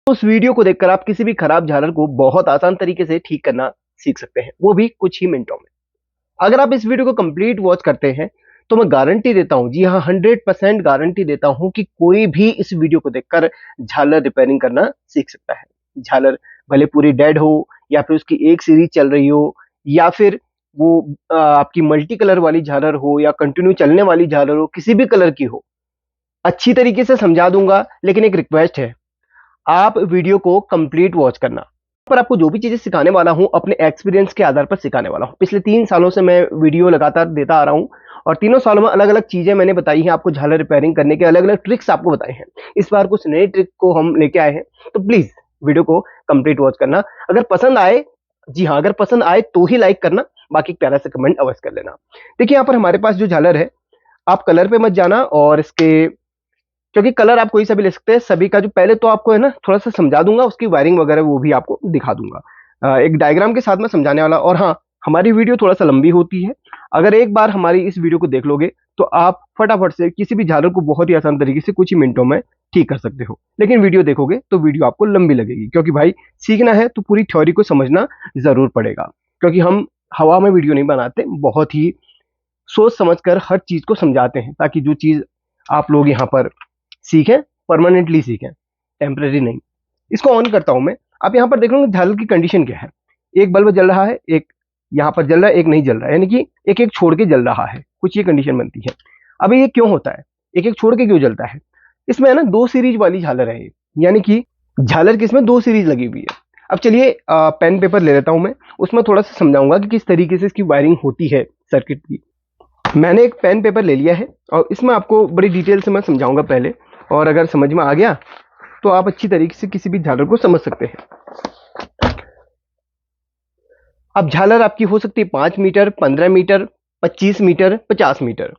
तो उस वीडियो को देखकर आप किसी भी खराब झालर को बहुत आसान तरीके से ठीक करना सीख सकते हैं, वो भी कुछ ही मिनटों में। अगर आप इस वीडियो को कंप्लीट वॉच करते हैं तो मैं गारंटी देता हूं, जी हाँ 100% गारंटी देता हूं कि कोई भी इस वीडियो को देखकर झालर रिपेयरिंग करना सीख सकता है। झालर भले पूरी डेड हो या फिर उसकी एक सीरीज चल रही हो या फिर वो आपकी मल्टी कलर वाली झालर हो या कंटिन्यू चलने वाली झालर हो, किसी भी कलर की हो, अच्छी तरीके से समझा दूंगा। लेकिन एक रिक्वेस्ट है, आप वीडियो को कंप्लीट वॉच करना। पर आपको जो भी चीजें सिखाने वाला हूं अपने एक्सपीरियंस के आधार पर सिखाने वाला हूं। पिछले 3 सालों से मैं वीडियो लगातार देता आ रहा हूं और तीनों सालों में अलग अलग चीजें मैंने बताई हैं आपको, झालर रिपेयरिंग करने के अलग अलग ट्रिक्स आपको बताए हैं। इस बार कुछ नए ट्रिक को हम लेके आए हैं, तो प्लीज वीडियो को कंप्लीट वॉच करना। अगर पसंद आए, जी हाँ अगर पसंद आए तो ही लाइक करना, बाकी प्यारा से कमेंट अवश्य कर लेना। देखिए यहाँ पर हमारे पास जो झालर है, आप कलर पे मत जाना और इसके, क्योंकि कलर आप कोई सा भी ले सकते हैं। सभी का जो पहले तो आपको है ना थोड़ा सा समझा दूंगा, उसकी वायरिंग वगैरह वो भी आपको दिखा दूंगा एक डायग्राम के साथ में समझाने वाला। और हाँ, हमारी वीडियो थोड़ा सा लंबी होती है, अगर एक बार हमारी इस वीडियो को देख लोगे तो आप फटाफट से किसी भी झालर को बहुत ही आसान तरीके से कुछ ही मिनटों में ठीक कर सकते हो। लेकिन वीडियो देखोगे तो वीडियो आपको लंबी लगेगी, क्योंकि भाई सीखना है तो पूरी थ्योरी को समझना जरूर पड़ेगा। क्योंकि हम हवा में वीडियो नहीं बनाते, बहुत ही सोच समझकर हर चीज को समझाते हैं, ताकि जो चीज आप लोग यहाँ पर सीखें, परमानेंटली सीखें, टेम्परेरी नहीं। इसको ऑन करता हूं मैं। आप यहाँ पर देख लो झालर की कंडीशन क्या है। एक बल्ब जल रहा है, एक यहाँ पर जल रहा है, एक नहीं जल रहा है, यानी कि एक एक छोड़ के जल रहा है, कुछ ये कंडीशन बनती है। अब ये क्यों होता है, एक एक छोड़ के क्यों जलता है? इसमें है ना 2 सीरीज वाली झालर है, यानी कि झालर की इसमें 2 सीरीज लगी हुई है। अब चलिए पेन पेपर ले लेता हूं मैं, उसमें थोड़ा सा समझाऊंगा कि किस तरीके से इसकी वायरिंग होती है सर्किट की। मैंने एक पेन पेपर ले लिया है और इसमें आपको बड़ी डिटेल से मैं समझाऊंगा पहले, और अगर समझ में आ गया तो आप अच्छी तरीके से किसी भी झालर को समझ सकते हैं। अब झालर आपकी हो सकती है 5 मीटर, 15 मीटर, 25 मीटर, 50 मीटर,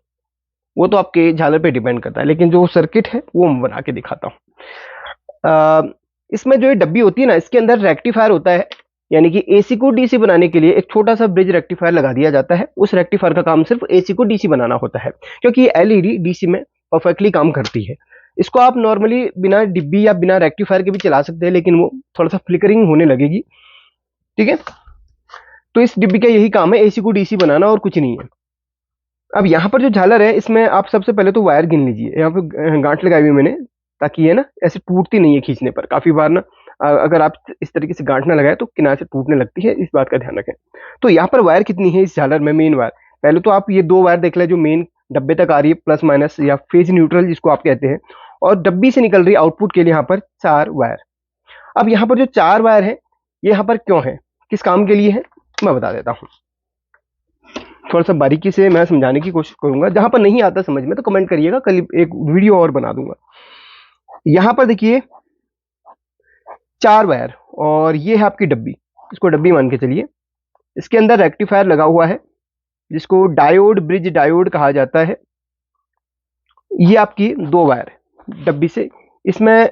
वो तो आपके झालर पे डिपेंड करता है। लेकिन जो सर्किट है वो मैं बना के दिखाता हूँ। इसमें जो ये डब्बी होती है ना, इसके अंदर रेक्टिफायर होता है, यानी कि एसी को डीसी बनाने के लिए एक छोटा सा ब्रिज रेक्टिफायर लगा दिया जाता है। उस रेक्टिफायर का काम सिर्फ एसी को डीसी बनाना होता है, क्योंकि ये एलईडी डीसी में परफेक्टली काम करती है। इसको आप नॉर्मली बिना डिब्बी या बिना रेक्टिफायर के भी चला सकते हैं, लेकिन वो थोड़ा सा फ्लिकरिंग होने लगेगी, ठीक है। तो इस डिब्बी का यही काम है, एसी को डीसी बनाना, और कुछ नहीं है। अब यहाँ पर जो झालर है, इसमें आप सबसे पहले तो वायर गिन लीजिए। यहाँ पे गांठ लगाई हुई मैंने, ताकि ये ना ऐसे टूटती नहीं है खींचने पर। काफी बार ना अगर आप इस तरीके से गांठ ना लगाए तो किनारे से टूटने लगती है, इस बात का ध्यान रखें। तो यहाँ पर वायर कितनी है इस झालर में, मेन वायर, पहले तो आप ये 2 वायर देख लें जो मेन डब्बे तक आ रही है, प्लस माइनस या फेज न्यूट्रल जिसको आप कहते हैं, और डब्बी से निकल रही आउटपुट के लिए यहाँ पर 4 वायर। अब यहाँ पर जो 4 वायर है ये यहाँ पर क्यों है, किस काम के लिए है, मैं बता देता हूँ। थोड़ा सा बारीकी से मैं समझाने की कोशिश करूंगा, जहां पर नहीं आता समझ में तो कमेंट करिएगा, कल एक वीडियो और बना दूंगा। यहां पर देखिए 4 वायर, और ये है आपकी डब्बी, इसको डब्बी मान के चलिए। इसके अंदर रेक्टिफायर लगा हुआ है, जिसको डायोड, ब्रिज डायोड कहा जाता है। ये आपकी 2 वायर डब्बी से, इसमें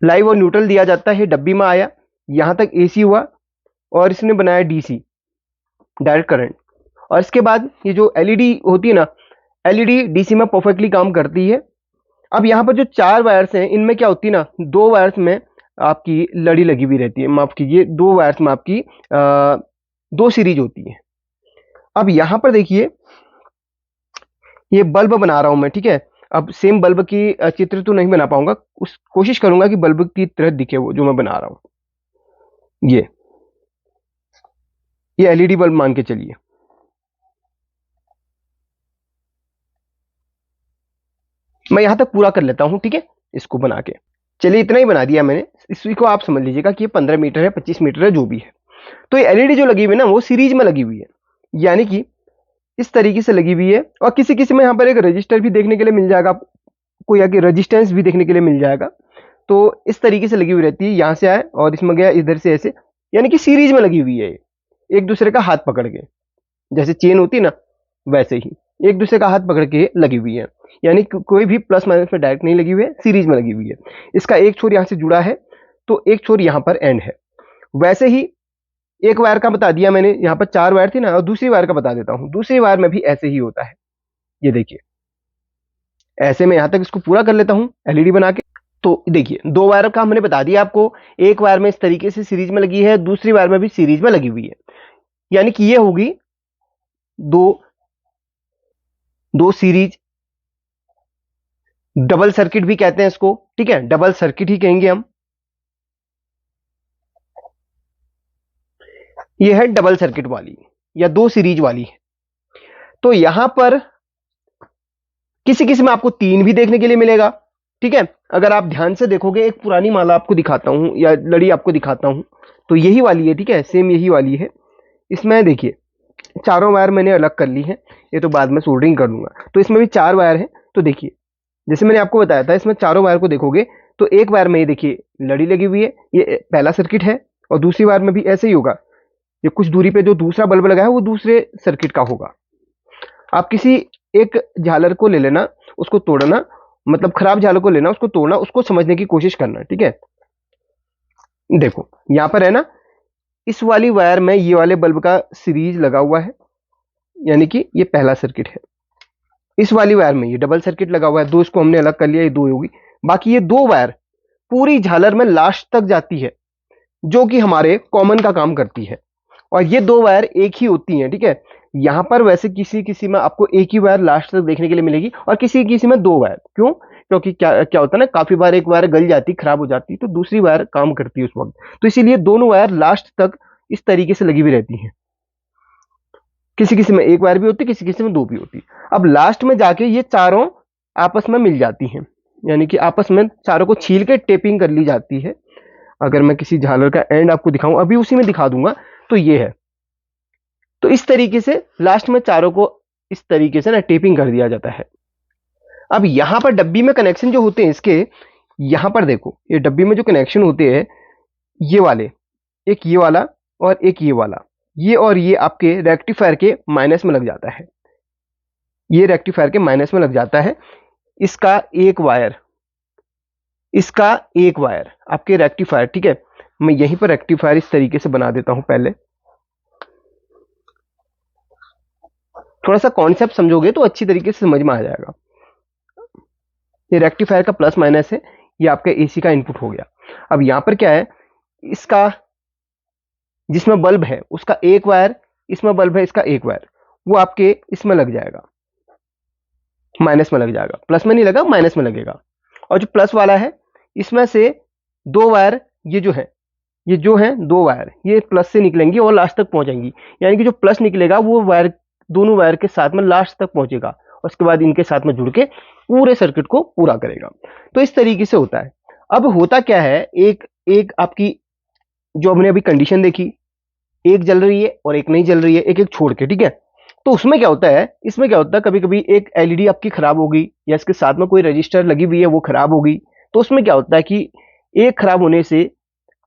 लाइव और न्यूट्रल दिया जाता है। डब्बी में आया, यहां तक एसी हुआ, और इसने बनाया डीसी, डायरेक्ट करंट। और इसके बाद ये जो एलईडी होती है ना, एलईडी डीसी में परफेक्टली काम करती है। अब यहाँ पर जो 4 वायर्स हैं, इनमें क्या होती है ना, 2 वायर्स में आपकी लड़ी लगी हुई रहती है, माफ कीजिए 2 वायर्स में आपकी 2 सीरीज होती है। अब यहाँ पर देखिए ये बल्ब बना रहा हूं मैं, ठीक है। अब सेम बल्ब की चित्र तो नहीं बना पाऊंगा, उस कोशिश करूंगा कि बल्ब की तरह दिखे वो जो मैं बना रहा हूं। ये एलईडी बल्ब मान के चलिए। मैं यहां तक पूरा कर लेता हूं, ठीक है, इसको बना के। चलिए इतना ही बना दिया मैंने, इसी को आप समझ लीजिएगा कि ये 15 मीटर है, 25 मीटर है, जो भी है। तो ये एलईडी जो लगी हुई है ना, वो सीरीज में लगी हुई है, यानी कि इस तरीके से लगी हुई है। और किसी किसी में यहाँ पर एक रजिस्टर भी देखने के लिए मिल जाएगा, कोई आगे रजिस्टेंस भी देखने के लिए मिल जाएगा। तो इस तरीके से लगी हुई रहती है, यहाँ से आए और इसमें गया इधर से ऐसे, यानी कि सीरीज में लगी हुई है, एक दूसरे का हाथ पकड़ के, जैसे चेन होती है ना वैसे ही एक दूसरे का हाथ पकड़ के लगी हुई है। यानी कोई भी प्लस माइनस में डायरेक्ट नहीं लगी हुई है, सीरीज में लगी हुई है। इसका एक छोर यहाँ से जुड़ा है, तो एक छोर यहाँ पर एंड है। वैसे ही एक वायर का बता दिया मैंने, यहाँ पर 4 वायर थी ना, और दूसरी वायर का बता देता हूँ। दूसरी वायर में भी ऐसे ही होता है, ये देखिए। ऐसे में यहाँ तक इसको पूरा कर लेता हूँ एलईडी बना के। तो देखिए, दो वायर का हमने बता दिया आपको, एक वायर में इस तरीके से सीरीज में लगी है, दूसरी वायर में भी सीरीज में लगी हुई है, यानी कि ये होगी दो दो सीरीज, डबल सर्किट भी कहते हैं इसको, ठीक है, डबल सर्किट ही कहेंगे हम। ये है डबल सर्किट वाली या दो सीरीज वाली है। तो यहां पर किसी किसी में आपको तीन भी देखने के लिए मिलेगा, ठीक है। अगर आप ध्यान से देखोगे, एक पुरानी माला आपको दिखाता हूं या लड़ी आपको दिखाता हूं, तो यही वाली है, ठीक है, सेम यही वाली है। इसमें देखिए चारों वायर मैंने अलग कर ली है, ये तो बाद में सोल्डरिंग कर लूंगा। तो इसमें भी चार वायर है। तो देखिए जैसे मैंने आपको बताया था, इसमें चारों वायर को देखोगे तो एक वायर में ये देखिए लड़ी लगी हुई है, ये पहला सर्किट है, और दूसरी वायर में भी ऐसे ही होगा, ये कुछ दूरी पे जो दूसरा बल्ब लगा है वो दूसरे सर्किट का होगा। आप किसी एक झालर को ले लेना, उसको तोड़ना, मतलब खराब झालर को लेना, उसको तोड़ना, उसको समझने की कोशिश करना, ठीक है। देखो यहां पर है ना, इस वाली वायर में ये वाले बल्ब का सीरीज लगा हुआ है, यानी कि ये पहला सर्किट है। इस वाली वायर में ये डबल सर्किट लगा हुआ है, दो इसको हमने अलग कर लिया, ये दो होगी। बाकी ये दो वायर पूरी झालर में लास्ट तक जाती है, जो कि हमारे कॉमन का काम करती है, और ये दो वायर एक ही होती हैं, ठीक है। यहां पर वैसे किसी किसी में आपको एक ही वायर लास्ट तक देखने के लिए मिलेगी, और किसी किसी में दो वायर। क्यों? क्योंकि क्या क्या होता है ना, काफी बार एक वायर गल जाती, खराब हो जाती, तो दूसरी वायर काम करती है उस वक्त, तो इसीलिए दोनों वायर लास्ट तक इस तरीके से लगी हुई रहती हैं। किसी किसी में एक वायर भी होती है, किसी किसी में दो भी होती है। अब लास्ट में जाके ये चारों आपस में मिल जाती हैं, यानी कि आपस में चारों को छील के टेपिंग कर ली जाती है। अगर मैं किसी झालर का एंड आपको दिखाऊं, अभी उसी में दिखा दूंगा, तो ये है। तो इस तरीके से लास्ट में चारों को इस तरीके से ना टेपिंग कर दिया जाता है। अब यहां पर डब्बी में कनेक्शन जो होते हैं इसके, यहां पर देखो ये डब्बी में जो कनेक्शन होते हैं, ये वाले, एक ये वाला और एक ये वाला, ये और ये आपके रेक्टिफायर के माइनस में लग जाता है, ये रेक्टिफायर के माइनस में लग जाता है। इसका एक वायर, इसका एक वायर आपके रेक्टिफायर, ठीक है। मैं यहीं पर रेक्टिफायर इस तरीके से बना देता हूं, पहले थोड़ा सा कॉन्सेप्ट समझोगे तो अच्छी तरीके से समझ में आ जाएगा। ये रेक्टिफायर का प्लस माइनस है, ये आपका एसी का इनपुट हो गया। अब यहां पर क्या है, इसका जिसमें बल्ब है उसका एक वायर, इसमें बल्ब है इसका एक वायर, वो आपके इसमें लग जाएगा, माइनस में लग जाएगा, प्लस में नहीं लगा, माइनस में लगेगा। और जो प्लस वाला है, इसमें से दो वायर, ये जो है, ये जो है दो वायर, ये प्लस से निकलेंगी और लास्ट तक पहुंचेंगी, यानी कि जो प्लस निकलेगा वो वायर दोनों वायर के साथ में लास्ट तक पहुंचेगा, और उसके बाद इनके साथ में जुड़ के पूरे सर्किट को पूरा करेगा। तो इस तरीके से होता है। अब होता क्या है, एक एक आपकी जो हमने अभी कंडीशन देखी, एक जल रही है और एक नहीं जल रही है, एक एक छोड़ के, ठीक है। तो उसमें क्या होता है, इसमें क्या होता है, कभी कभी एक एलईडी आपकी खराब होगी, या इसके साथ में कोई रजिस्टर लगी हुई है वो खराब होगी, तो उसमें क्या होता है कि एक खराब होने से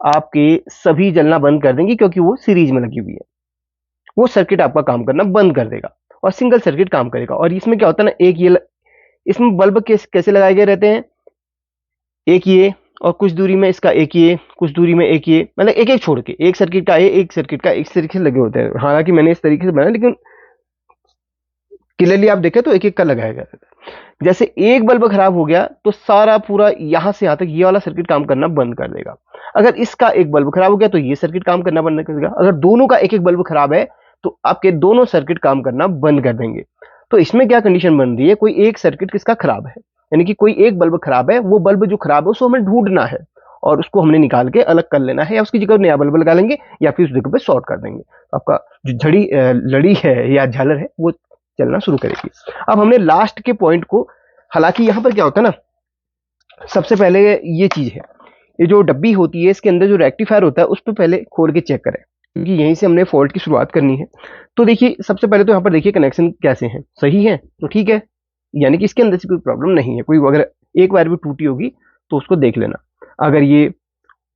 आपके सभी जलना बंद कर देंगे, क्योंकि वो सीरीज में लगी हुई है, वो सर्किट आपका काम करना बंद कर देगा और सिंगल सर्किट काम करेगा। और इसमें क्या होता है ना, एक ये इसमें बल्ब कैसे लगाए गए रहते हैं, एक ये और कुछ दूरी में इसका एक ये, कुछ दूरी में एक ये, मतलब एक एक छोड़ के, एक सर्किट का ये, एक सर्किट का, इस तरीके से लगे होते हैं। हालांकि मैंने इस तरीके से बनाया, लेकिन क्लियरली आप देखें तो एक एक का लगाया गया है। जैसे एक बल्ब खराब हो गया तो सारा पूरा यहां से यहां तक ये वाला सर्किट काम करना बंद कर देगा। अगर इसका एक बल्ब खराब हो गया तो ये सर्किट काम करना बंद कर देगा। अगर दोनों का एक एक बल्ब खराब है तो आपके दोनों सर्किट काम करना बंद कर देंगे। तो इसमें क्या कंडीशन बन रही है, कोई एक सर्किट किसका खराब है, यानी कि कोई एक बल्ब खराब है, वो बल्ब जो खराब है उसको हमें ढूंढना है और उसको हमने निकाल के अलग कर लेना है, या उसकी जगह नया बल्ब लगा लेंगे या फिर उस जगह पे शॉर्ट कर देंगे। आपका जो लड़ी है या झालर है वो चलना शुरू करेगी। अब हमने लास्ट के पॉइंट को, हालांकि यहां पर क्या होता है ना, सबसे पहले ये चीज है, ये जो डब्बी होती है इसके अंदर जो रेक्टिफायर होता है उस पर पहले खोल के चेक करें, क्योंकि यहीं से हमने फॉल्ट की शुरुआत करनी है। तो देखिए सबसे पहले तो यहाँ पर देखिए कनेक्शन कैसे हैं, सही है तो ठीक है, यानी कि इसके अंदर से कोई प्रॉब्लम नहीं है। कोई अगर एक वायर भी टूटी होगी तो उसको देख लेना। अगर ये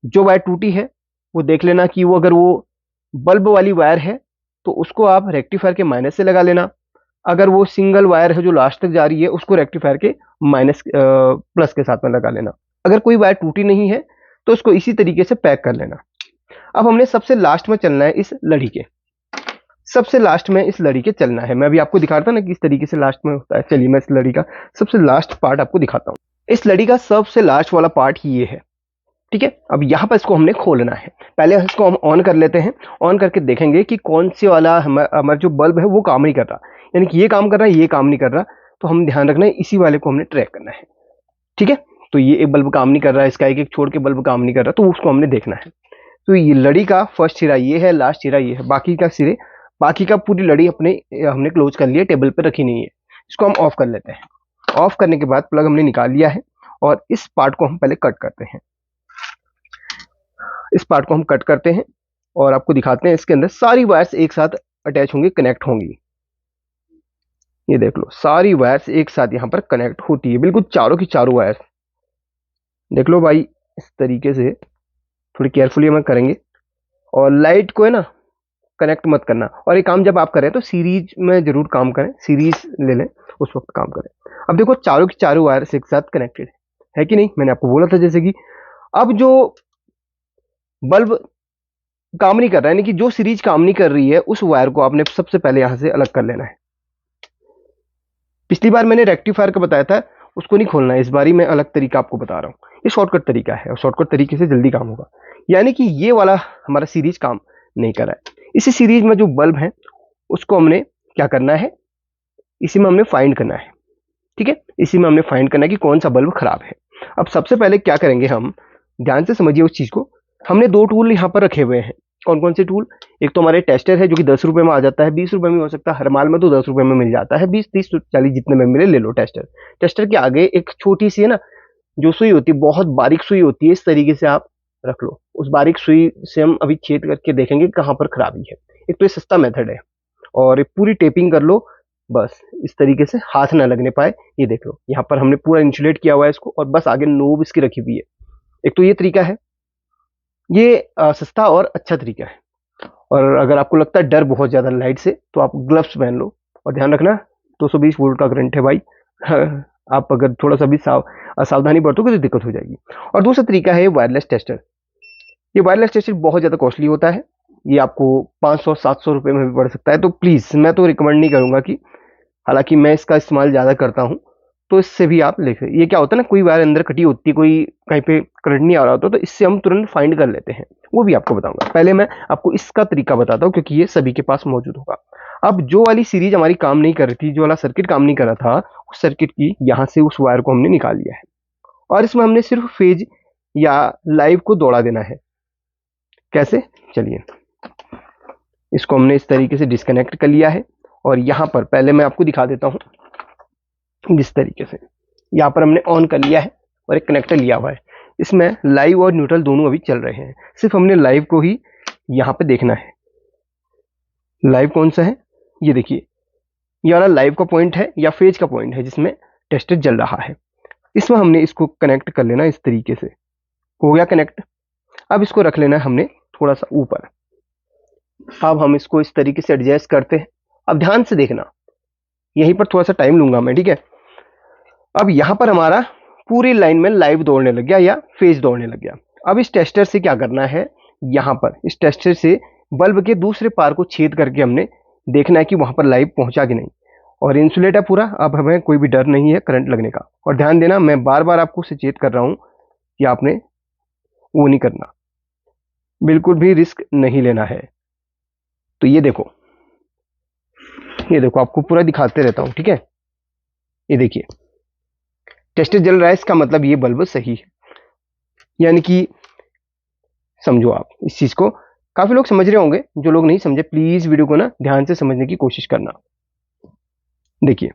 जो वायर टूटी है वो देख लेना कि वो अगर वो बल्ब वाली वायर है तो उसको आप रेक्टिफायर के माइनस से लगा लेना। अगर वो सिंगल वायर है जो लास्ट तक जा रही है उसको रेक्टिफायर के माइनस प्लस के साथ में लगा लेना। अगर कोई वायर टूटी नहीं है तो उसको इसी तरीके से पैक कर लेना। अब हमने सबसे लास्ट में चलना है इस लड़ी के, सबसे लास्ट में इस लड़ी के चलना है। मैं अभी आपको दिखाता ना कि इस तरीके से लास्ट में होता है। चलिए मैं इस लड़ी का सबसे लास्ट पार्ट आपको दिखाता हूँ। इस लड़ी का सबसे लास्ट वाला पार्ट ये है, ठीक है। अब यहाँ पर इसको हमने खोलना है। पहले इसको हम ऑन कर लेते हैं। ऑन करके देखेंगे कि कौन सी वाला हमारा जो बल्ब है वो काम नहीं कर रहा, यानी कि ये काम कर रहा है, ये काम नहीं कर रहा। तो हम ध्यान रखना है, इसी वाले को हमने ट्रैक करना है, ठीक है। तो ये एक बल्ब काम नहीं कर रहा है, इसका एक एक छोड़ के बल्ब काम नहीं कर रहा, तो उसको हमने देखना है। तो ये लड़ी का फर्स्ट सिरा ये है, लास्ट सिरा ये है, बाकी का पूरी लड़ी अपने हमने क्लोज कर लिया, टेबल पर रखी नहीं है। इसको हम ऑफ कर लेते हैं। ऑफ करने के बाद प्लग हमने निकाल लिया है और इस पार्ट को हम पहले कट करते हैं। इस पार्ट को हम कट करते हैं और आपको दिखाते हैं। इसके अंदर सारी वायर्स एक साथ अटैच होंगी, कनेक्ट होंगी। ये देख लो, सारी वायर्स एक साथ यहाँ पर कनेक्ट होती है, बिल्कुल चारों की चारों वायर्स। देख लो भाई, इस तरीके से थोड़ी केयरफुली हम करेंगे। और लाइट को है ना कनेक्ट मत करना। और ये काम जब आप करें तो सीरीज में जरूर काम करें, सीरीज ले लें, उस वक्त काम करें। अब देखो, चारों की चारों वायर्स एक साथ कनेक्टेड है कि नहीं। मैंने आपको बोला था जैसे कि अब जो बल्ब काम नहीं कर रहा है, यानी कि जो सीरीज काम नहीं कर रही है, उस वायर को आपने सबसे पहले यहां से अलग कर लेना है। पिछली बार मैंने रेक्टिफायर का बताया था, उसको नहीं खोलना है। इस बारी मैं अलग तरीका आपको बता रहा हूँ। ये शॉर्टकट तरीका है और शॉर्टकट तरीके से जल्दी काम होगा। यानी कि ये वाला हमारा सीरीज काम नहीं कर रहा है। इसी सीरीज में जो बल्ब है उसको हमने क्या करना है, इसी में हमने फाइंड करना है, ठीक है। इसी में हमने फाइंड करना है कि कौन सा बल्ब खराब है। अब सबसे पहले क्या करेंगे, हम ध्यान से समझिए उस चीज को। हमने दो टूल यहाँ पर रखे हुए हैं। कौन कौन से टूल? एक तो हमारे टेस्टर है जो कि 10 रुपए में आ जाता है, 20 रुपए में हो सकता है, हर माल में तो 10 रुपए में मिल जाता है। 20, 30, 40 जितने में मिले ले लो टेस्टर। टेस्टर के आगे एक छोटी सी है ना जो सुई होती है, बहुत बारीक सुई होती है, इस तरीके से आप रख लो। उस बारीक सुई से हम अभी छेद करके देखेंगे कहाँ पर खराबी है। एक तो ये सस्ता मेथड है। और पूरी टेपिंग कर लो, बस इस तरीके से हाथ ना लगने पाए। ये देख लो, यहाँ पर हमने पूरा इंसुलेट किया हुआ है इसको, और बस आगे नोब इसकी रखी हुई है। एक तो ये तरीका है, ये सस्ता और अच्छा तरीका है। और अगर आपको लगता है डर बहुत ज्यादा लाइट से, तो आप ग्लव्स पहन लो। और ध्यान रखना, 220 वोल्ट का करंट है भाई। आप अगर थोड़ा सा भी असावधानी बरतोगे तो दिक्कत हो जाएगी। और दूसरा तरीका है वायरलेस टेस्टर। ये वायरलेस टेस्टर बहुत ज्यादा कॉस्टली होता है। ये आपको 500-700 रुपए में भी पड़ सकता है। तो प्लीज मैं तो रिकमेंड नहीं करूंगा कि, हालांकि मैं इसका इस्तेमाल ज़्यादा करता हूँ, तो इससे भी आप ले सकते। ये क्या होता है ना, कोई वायर अंदर कटी होती है, कोई कहीं पे करंट नहीं आ रहा होता, तो इससे हम तुरंत फाइंड कर लेते हैं। वो भी आपको बताऊंगा। पहले मैं आपको इसका तरीका बताता हूँ, क्योंकि ये सभी के पास मौजूद होगा। अब जो वाली सीरीज हमारी काम नहीं कर रही थी, जो वाला सर्किट काम नहीं कर रहा था, उस सर्किट की यहाँ से उस वायर को हमने निकाल लिया है। और इसमें हमने सिर्फ फेज या लाइव को दौड़ा देना है। कैसे? चलिए, इसको हमने इस तरीके से डिस्कनेक्ट कर लिया है। और यहाँ पर पहले मैं आपको दिखा देता हूँ, जिस तरीके से यहाँ पर हमने ऑन कर लिया है और एक कनेक्टर लिया हुआ है। इसमें लाइव और न्यूट्रल दोनों अभी चल रहे हैं। सिर्फ हमने लाइव को ही यहाँ पे देखना है। लाइव कौन सा है, ये देखिए, ये वाला लाइव का पॉइंट है या फेज का पॉइंट है जिसमें टेस्टर जल रहा है। इसमें हमने इसको कनेक्ट कर लेना इस तरीके से। हो गया कनेक्ट। अब इसको रख लेना है हमने थोड़ा सा ऊपर। अब हम इसको इस तरीके से एडजस्ट करते हैं। अब ध्यान से देखना, यहीं पर थोड़ा सा टाइम लूंगा मैं, ठीक है। अब यहां पर हमारा पूरी लाइन में लाइव दौड़ने लग गया या फेज दौड़ने लग गया। अब इस टेस्टर से क्या करना है, यहां पर इस टेस्टर से बल्ब के दूसरे पार को छेद करके हमने देखना है कि वहां पर लाइव पहुंचा कि नहीं। और इंसुलेट है पूरा। अब हमें कोई भी डर नहीं है करंट लगने का। और ध्यान देना, मैं बार बार आपको सचेत कर रहा हूं कि आपने वो नहीं करना, बिल्कुल भी रिस्क नहीं लेना है। तो ये देखो, ये देखो, आपको पूरा दिखाते रहता हूं, ठीक है। ये देखिए, टेस्टर जल रहा है, इसका मतलब ये बल्ब सही है। यानी कि समझो आप इस चीज को। काफी लोग समझ रहे होंगे, जो लोग नहीं समझे प्लीज वीडियो को ना ध्यान से समझने की कोशिश करना। देखिए,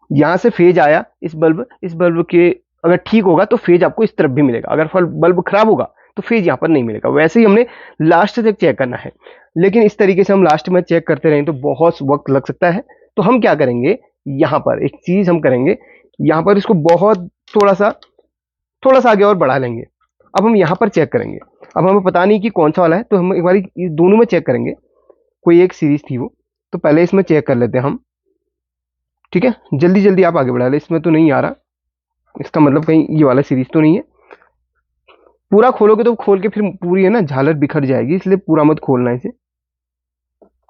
यहां से फेज आया, इस बल्ब के अगर ठीक होगा तो फेज आपको इस तरफ भी मिलेगा। अगर बल्ब खराब होगा तो फेज यहां पर नहीं मिलेगा। वैसे ही हमने लास्ट तक चेक करना है, लेकिन इस तरीके से हम लास्ट में चेक करते रहें तो बहुत वक्त लग सकता है। तो हम क्या करेंगे, यहां पर एक चीज हम करेंगे, यहां पर इसको बहुत थोड़ा सा आगे और बढ़ा लेंगे। अब हम यहां पर चेक करेंगे। अब हमें पता नहीं कि कौन सा वाला है, तो हम एक बार दोनों में चेक करेंगे। कोई एक सीरीज थी वो, तो पहले इसमें चेक कर लेते हैं हम, ठीक है। जल्दी जल्दी आप आगे बढ़ा ले, इसमें तो नहीं आ रहा, इसका मतलब कहीं ये वाला सीरीज तो नहीं है। पूरा खोलोगे तो खोल के फिर पूरी है ना झालर बिखर जाएगी, इसलिए पूरा मत खोलना इसे,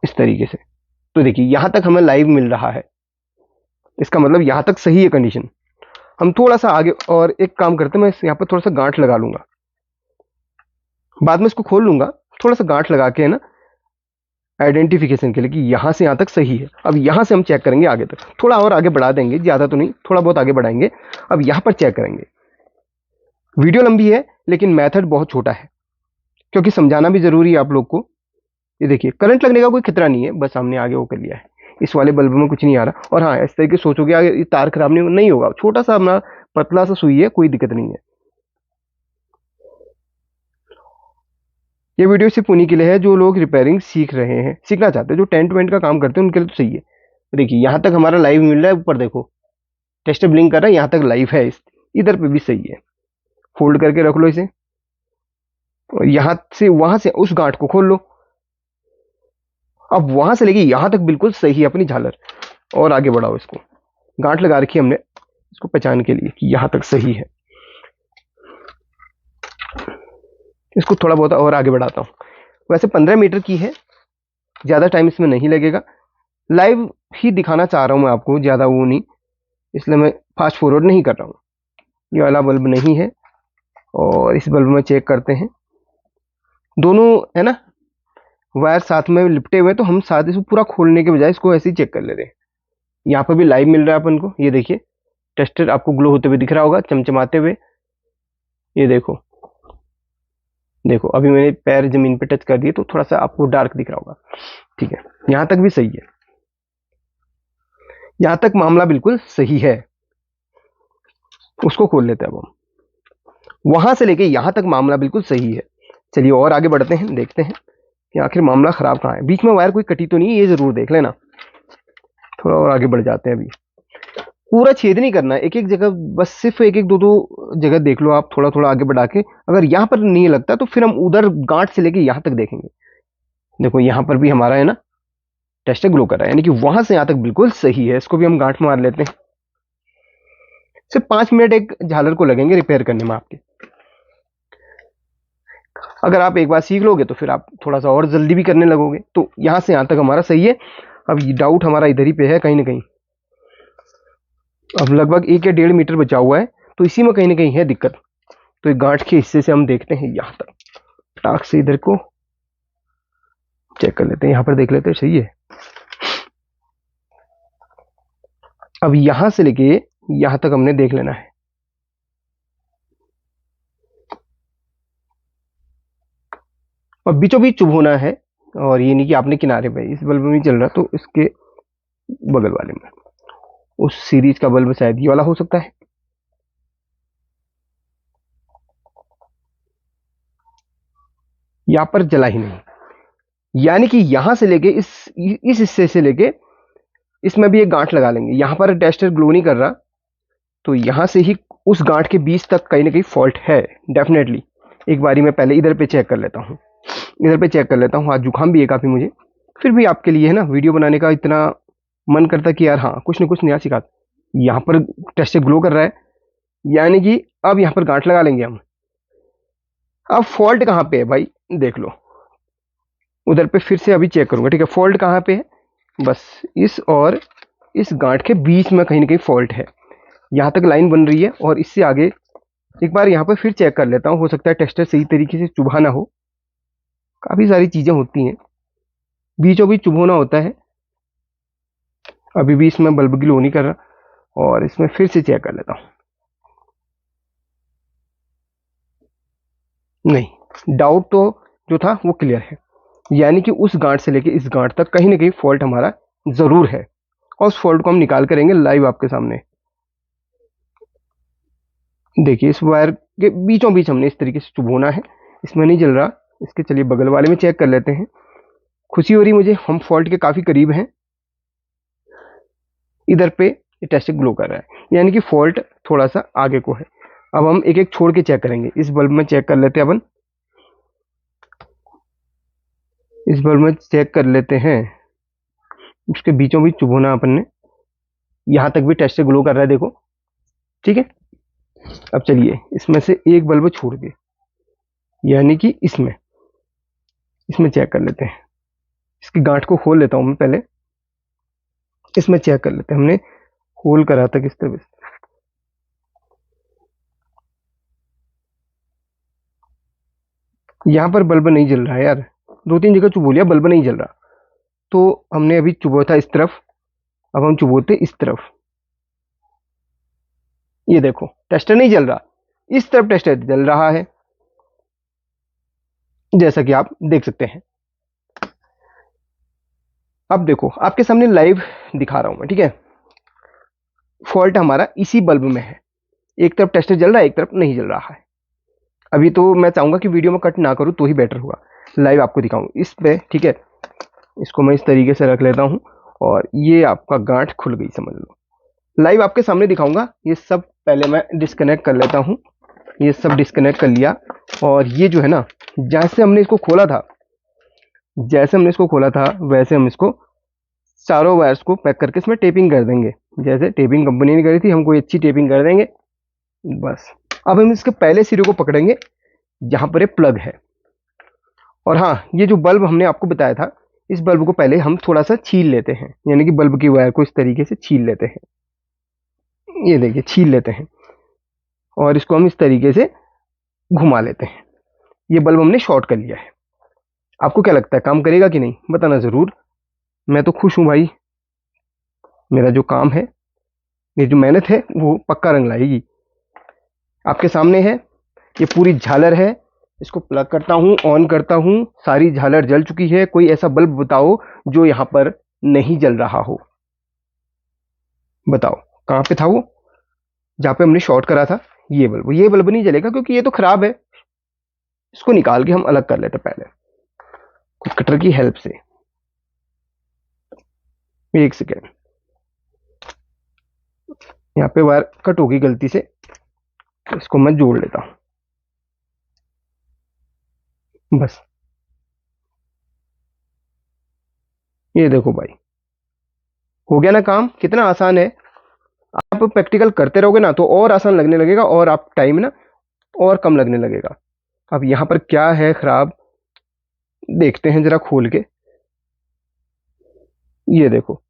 इस तरीके से। तो देखिए, यहां तक हमें लाइव मिल रहा है, इसका मतलब यहां तक सही है कंडीशन। हम थोड़ा सा आगे और एक काम करते हैं, मैं यहाँ पर थोड़ा सा गांठ लगा लूंगा, बाद में इसको खोल लूंगा, थोड़ा सा गांठ लगा के है ना आइडेंटिफिकेशन के लिए कि यहाँ से यहाँ तक सही है। अब यहाँ से हम चेक करेंगे आगे तक, थोड़ा और आगे बढ़ा देंगे, ज़्यादा तो नहीं, थोड़ा बहुत आगे बढ़ाएंगे। अब यहाँ पर चेक करेंगे। वीडियो लंबी है लेकिन मेथड बहुत छोटा है, क्योंकि समझाना भी ज़रूरी है आप लोग को। ये देखिए, करंट लगने का कोई खतरा नहीं है, बस हमने आगे वो कर लिया है। इस वाले बल्ब में कुछ नहीं आ रहा। और हाँ, इस तरीके सोचोगे आगे ये तार खराब नहीं होगा, छोटा सा अपना पतला सा सुई है, कोई दिक्कत नहीं है। ये वीडियो सिर्फ उन्हीं के लिए है जो लोग रिपेयरिंग सीख रहे हैं, सीखना चाहते हैं, जो टेंट वेंट का काम करते हैं उनके लिए तो सही है। देखिए यहाँ तक हमारा लाइव मिल रहा है, ऊपर देखो टेस्टर ब्लिंक कर रहा है, यहाँ तक लाइव है, इधर पे भी सही है। फोल्ड करके रख लो इसे, और यहाँ से वहां से उस गांठ को खोल लो। अब वहां से लेके यहाँ तक बिल्कुल सही है अपनी झालर, और आगे बढ़ाओ इसको। गांठ लगा रखी है हमने इसको पहचान के लिए कि यहाँ तक सही है। इसको थोड़ा बहुत और आगे बढ़ाता हूँ। वैसे 15 मीटर की है, ज़्यादा टाइम इसमें नहीं लगेगा। लाइव ही दिखाना चाह रहा हूँ मैं आपको, ज़्यादा वो नहीं, इसलिए मैं फास्ट फॉरवर्ड नहीं कर रहा हूँ। ये वाला बल्ब नहीं है, और इस बल्ब में चेक करते हैं। दोनों है ना वायर साथ में लिपटे हुए, तो हम साथ इसको पूरा खोलने के बजाय इसको ऐसे ही चेक कर लेते हैं। यहाँ पर भी लाइव मिल रहा है अपन को, ये देखिए टेस्टर आपको ग्लो होते हुए दिख रहा होगा, चमचमाते हुए। ये देखो देखो, अभी मैंने पैर जमीन पे टच कर दिए तो थोड़ा सा आपको डार्क दिख रहा होगा। ठीक है, यहाँ तक भी सही है, यहाँ तक मामला बिल्कुल सही है। उसको खोल लेते हैं अब हम। वहां से लेके यहाँ तक मामला बिल्कुल सही है। चलिए और आगे बढ़ते हैं, देखते हैं कि आखिर मामला खराब कहाँ है। बीच में वायर कोई कटी तो नहीं, ये जरूर देख लेना। थोड़ा और आगे बढ़ जाते हैं। अभी पूरा छेद नहीं करना है, एक एक जगह, बस सिर्फ एक एक दो दो जगह देख लो आप, थोड़ा थोड़ा आगे बढ़ा के। अगर यहाँ पर नहीं लगता तो फिर हम उधर गांठ से लेके यहाँ तक देखेंगे। देखो यहाँ पर भी हमारा है ना टेस्टर ग्लो कर रहा है, यानी कि वहां से यहाँ तक बिल्कुल सही है। इसको भी हम गांठ मार लेते हैं। सिर्फ 5 मिनट एक झालर को लगेंगे रिपेयर करने में आपके। अगर आप एक बार सीख लोगे तो फिर आप थोड़ा सा और जल्दी भी करने लगोगे। तो यहाँ से यहाँ तक हमारा सही है। अब डाउट हमारा इधर ही पे है कहीं ना कहीं। अब लगभग 1 या 1.5 मीटर बचा हुआ है, तो इसी में कहीं ना कहीं है दिक्कत। तो एक गांठ के हिस्से से हम देखते हैं यहाँ तक, टाक से इधर को चेक कर लेते हैं। यहाँ पर देख लेते हैं, सही है। अब यहां से लेके यहां तक हमने देख लेना है। और बीचों बीच चुभ होना है, और ये नहीं कि आपने किनारे पे, इस बल्ब में नहीं चल रहा तो इसके बगल वाले में, उस सीरीज का बल्ब शायद ये वाला हो सकता है। यहां पर जला ही नहीं, यानी कि यहां से लेके इस हिस्से से लेके इसमें भी एक गांठ लगा लेंगे। यहां पर टेस्टर ग्लो नहीं कर रहा, तो यहां से ही उस गांठ के बीच तक कहीं ना कहीं फॉल्ट है डेफिनेटली। एक बारी मैं पहले इधर पे चेक कर लेता हूँ, इधर पे चेक कर लेता हूँ। आज जुकाम भी है काफ़ी मुझे, फिर भी आपके लिए है ना वीडियो बनाने का इतना मन करता कि यार हाँ कुछ ना कुछ नया सिखा। यहाँ पर टेस्टर ग्लो कर रहा है, यानी कि अब यहाँ पर गांठ लगा लेंगे हम। अब फॉल्ट कहाँ पे है भाई, देख लो उधर पे फिर से अभी चेक करूंगा। ठीक है, फॉल्ट कहाँ पे है, बस इस और इस गांठ के बीच में कहीं ना कहीं फॉल्ट है। यहाँ तक लाइन बन रही है, और इससे आगे एक बार यहाँ पर फिर चेक कर लेता हूँ। हो सकता है टेस्टर सही तरीके से चुभा ना हो, काफ़ी सारी चीज़ें होती हैं, बीचों बीच चुभोना होता है। अभी भी इसमें बल्ब ग्लो नहीं कर रहा, और इसमें फिर से चेक कर लेता हूँ। नहीं, डाउट तो जो था वो क्लियर है, यानी कि उस गांठ से लेके इस गांठ तक कहीं ना कहीं फॉल्ट हमारा जरूर है, और उस फॉल्ट को हम निकाल करेंगे लाइव आपके सामने। देखिए इस वायर के बीचों बीच हमने इस तरीके से चुभोना है, इसमें नहीं जल रहा। इसके चलिए बगल वाले में चेक कर लेते हैं। खुशी हो रही मुझे, हम फॉल्ट के काफ़ी करीब हैं। इधर पे टेस्टर ग्लो कर रहा है, यानी कि फॉल्ट थोड़ा सा आगे को है। अब हम एक एक छोड़ के चेक करेंगे। इस बल्ब में चेक कर लेते हैं अपन, इस बल्ब में चेक कर लेते हैं। उसके बीचों बीच चुभोना अपन ने, यहाँ तक भी टेस्टर ग्लो कर रहा है, देखो ठीक है। अब चलिए इसमें से एक बल्ब छोड़ के, यानी कि इसमें इसमें चेक कर लेते हैं। इसकी गांठ को खोल लेता हूं मैं पहले, इसमें चेक कर लेते हैं। हमने होल करा था किस तरह से, यहाँ पर बल्ब नहीं जल रहा है यार, 2-3 जगह चुबो लिया, बल्ब नहीं जल रहा। तो हमने अभी चुबोया था इस तरफ, अब हम चुबोते इस तरफ। ये देखो टेस्टर नहीं जल रहा, इस तरफ टेस्टर जल रहा है, जैसा कि आप देख सकते हैं। अब देखो आपके सामने लाइव दिखा रहा हूं मैं, ठीक है। फॉल्ट हमारा इसी बल्ब में है, एक तरफ टेस्टर जल रहा है, एक तरफ नहीं जल रहा है। अभी तो मैं चाहूंगा कि वीडियो में कट ना करूं तो ही बेटर होगा, लाइव आपको दिखाऊं इस पे, ठीक है। इसको मैं इस तरीके से रख लेता हूं और ये आपका गांठ खुल गई समझ लो। लाइव आपके सामने दिखाऊंगा। ये सब पहले मैं डिस्कनेक्ट कर लेता हूं, ये सब डिस्कनेक्ट कर लिया। और ये जो है ना, जैसे हमने इसको खोला था, जैसे हमने इसको खोला था वैसे हम इसको चारों वायर्स को पैक करके इसमें टेपिंग कर देंगे। जैसे टेपिंग कंपनी ने करी थी, हम कोई अच्छी टेपिंग कर देंगे बस। अब हम इसके पहले सिरे को पकड़ेंगे जहां पर ये प्लग है। और हाँ, ये जो बल्ब हमने आपको बताया था, इस बल्ब को पहले हम थोड़ा सा छील लेते हैं, यानी कि बल्ब की वायर को इस तरीके से छील लेते हैं। ये देखिए छील लेते हैं और इसको हम इस तरीके से घुमा लेते हैं। ये बल्ब हमने शॉर्ट कर लिया है। आपको क्या लगता है काम करेगा कि नहीं, बताना जरूर। मैं तो खुश हूं भाई, मेरा जो काम है, ये जो मेहनत है वो पक्का रंग लाएगी। आपके सामने है, ये पूरी झालर है। इसको प्लग करता हूं, ऑन करता हूं, सारी झालर जल चुकी है। कोई ऐसा बल्ब बताओ जो यहां पर नहीं जल रहा हो, बताओ कहां पे था वो, जहां पे हमने शॉर्ट करा था। ये बल्ब नहीं जलेगा क्योंकि ये तो खराब है। इसको निकाल के हम अलग कर लेते पहले कुछ कटर की हेल्प से। एक सेकेंड, यहाँ पे वायर कट होगी गलती से, इसको मैं जोड़ लेता हूं बस। ये देखो भाई, हो गया ना काम, कितना आसान है। आप प्रैक्टिकल करते रहोगे ना तो और आसान लगने लगेगा, और आप टाइम ना और कम लगने लगेगा। अब यहाँ पर क्या है खराब, देखते हैं जरा खोल के। ये देखो,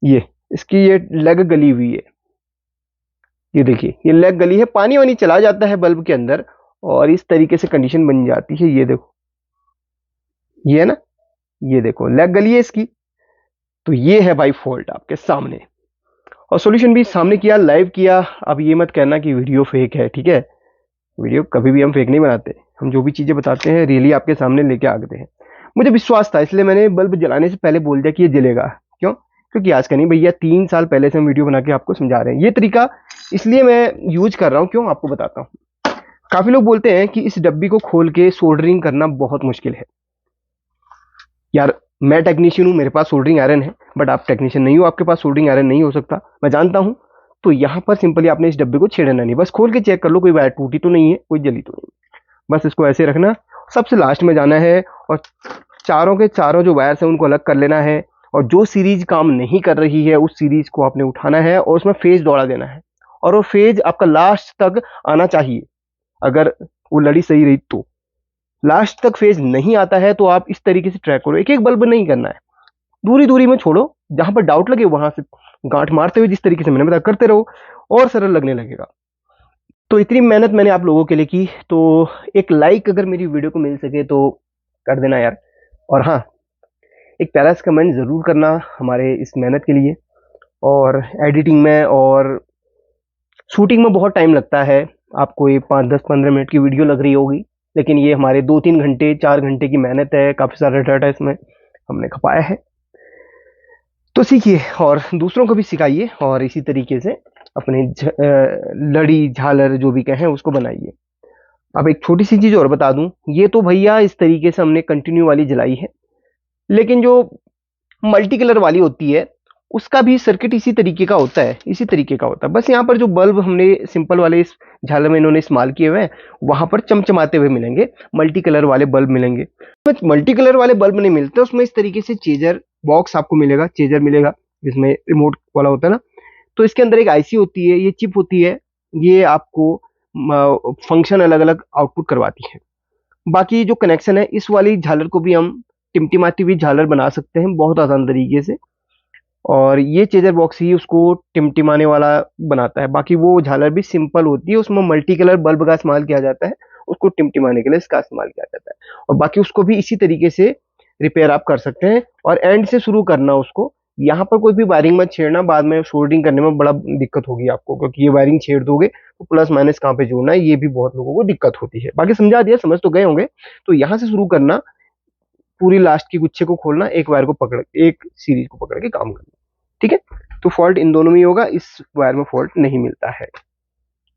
ये इसकी ये लेग गली हुई है। ये देखिए ये लेग गली है, पानी वानी चला जाता है बल्ब के अंदर और इस तरीके से कंडीशन बन जाती है। ये देखो, ये है ना, ये देखो लेग गली है इसकी। तो ये है भाई फॉल्ट आपके सामने, और सॉल्यूशन भी सामने किया, लाइव किया। अब ये मत कहना कि वीडियो फेक है, ठीक है। वीडियो कभी भी हम फेक नहीं बनाते, हम जो भी चीजें बताते हैं रियली आपके सामने लेके आते हैं। मुझे विश्वास था इसलिए मैंने बल्ब जलाने से पहले बोल दिया कि ये जलेगा। क्यों? क्योंकि आज का नहीं भैया, 3 साल पहले से हम वीडियो बना के आपको समझा रहे हैं। ये तरीका इसलिए मैं यूज कर रहा हूँ, क्यों आपको बताता हूँ। काफी लोग बोलते हैं कि इस डब्बी को खोल के सोल्डरिंग करना बहुत मुश्किल है। यार मैं टेक्नीशियन हूँ, मेरे पास सोल्डरिंग आयरन है, बट आप टेक्नीशियन नहीं हो, आपके पास सोल्डरिंग आयरन नहीं हो सकता, मैं जानता हूँ। तो यहाँ पर सिंपली आपने इस डब्बे को छेड़ना नहीं, बस खोल के चेक कर लो कोई वायर टूटी तो नहीं है, कोई जली तो नहीं। बस इसको ऐसे रखना, सबसे लास्ट में जाना है और चारों के चारों जो वायर्स हैं उनको अलग कर लेना है। और जो सीरीज काम नहीं कर रही है उस सीरीज को आपने उठाना है और उसमें फेज दौड़ा देना है, और वो फेज आपका लास्ट तक आना चाहिए। अगर वो लड़ी सही रही तो, लास्ट तक फेज नहीं आता है तो आप इस तरीके से ट्रैक करो। एक एक बल्ब नहीं करना है, दूरी दूरी में छोड़ो, जहां पर डाउट लगे वहां से गांठ मारते हुए जिस तरीके से मैंने बताया करते रहो, और सरल लगने लगेगा। तो इतनी मेहनत मैंने आप लोगों के लिए की, तो एक लाइक अगर मेरी वीडियो को मिल सके तो कर देना यार। और हाँ, एक प्यारा सा कमेंट जरूर करना हमारे इस मेहनत के लिए। और एडिटिंग में और शूटिंग में बहुत टाइम लगता है, आपको ये 5, 10, 15 मिनट की वीडियो लग रही होगी, लेकिन ये हमारे 2, 3 घंटे 4 घंटे की मेहनत है, काफी सारा डाटा इसमें हमने खपाया है। तो सीखिए और दूसरों को भी सिखाइए, और इसी तरीके से अपने लड़ी झालर जो भी कहें उसको बनाइए। अब एक छोटी सी चीज और बता दूं, ये तो भैया इस तरीके से हमने कंटिन्यू वाली जलाई है, लेकिन जो मल्टी कलर वाली होती है उसका भी सर्किट इसी तरीके का होता है, इसी तरीके का होता है। बस यहाँ पर जो बल्ब हमने सिंपल वाले इस झालर में इन्होंने इस्तेमाल किए हुए हैं, वहां पर चमचमाते हुए मिलेंगे, मल्टी कलर वाले बल्ब मिलेंगे। मल्टी कलर वाले बल्ब नहीं मिलते, उसमें इस तरीके से चेजर बॉक्स आपको मिलेगा, चेजर मिलेगा जिसमें रिमोट वाला होता है ना। तो इसके अंदर एक आईसी होती है, ये चिप होती है, ये आपको फंक्शन अलग अलग आउटपुट करवाती है। बाकी जो कनेक्शन है, इस वाली झालर को भी हम टिमटिमाती हुई झालर बना सकते हैं बहुत आसान तरीके से, और ये चेजर बॉक्स ही उसको टिमटिमाने वाला बनाता है। बाकी वो झालर भी सिंपल होती है, उसमें मल्टी कलर बल्ब का इस्तेमाल किया जाता है, उसको टिमटिमाने के लिए इसका इस्तेमाल किया जाता है। और बाकी उसको भी इसी तरीके से रिपेयर आप कर सकते हैं, और एंड से शुरू करना उसको। यहाँ पर कोई भी वायरिंग मत छेड़ना, बाद में सोल्डरिंग करने में बड़ा दिक्कत होगी आपको, क्योंकि ये वायरिंग छेड़ दोगे तो प्लस माइनस कहाँ पे जोड़ना है, ये भी बहुत लोगों को दिक्कत होती है। बाकी समझा दिया, समझ तो गए होंगे। तो यहाँ से शुरू करना, पूरी लास्ट की गुच्छे को खोलना, एक वायर को पकड़, एक सीरीज को पकड़ के काम करना, ठीक है। तो फॉल्ट इन दोनों में ही होगा, इस वायर में फॉल्ट नहीं मिलता है।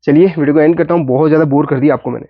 चलिए वीडियो को एंड करता हूँ, बहुत ज्यादा बोर कर दिया आपको मैंने।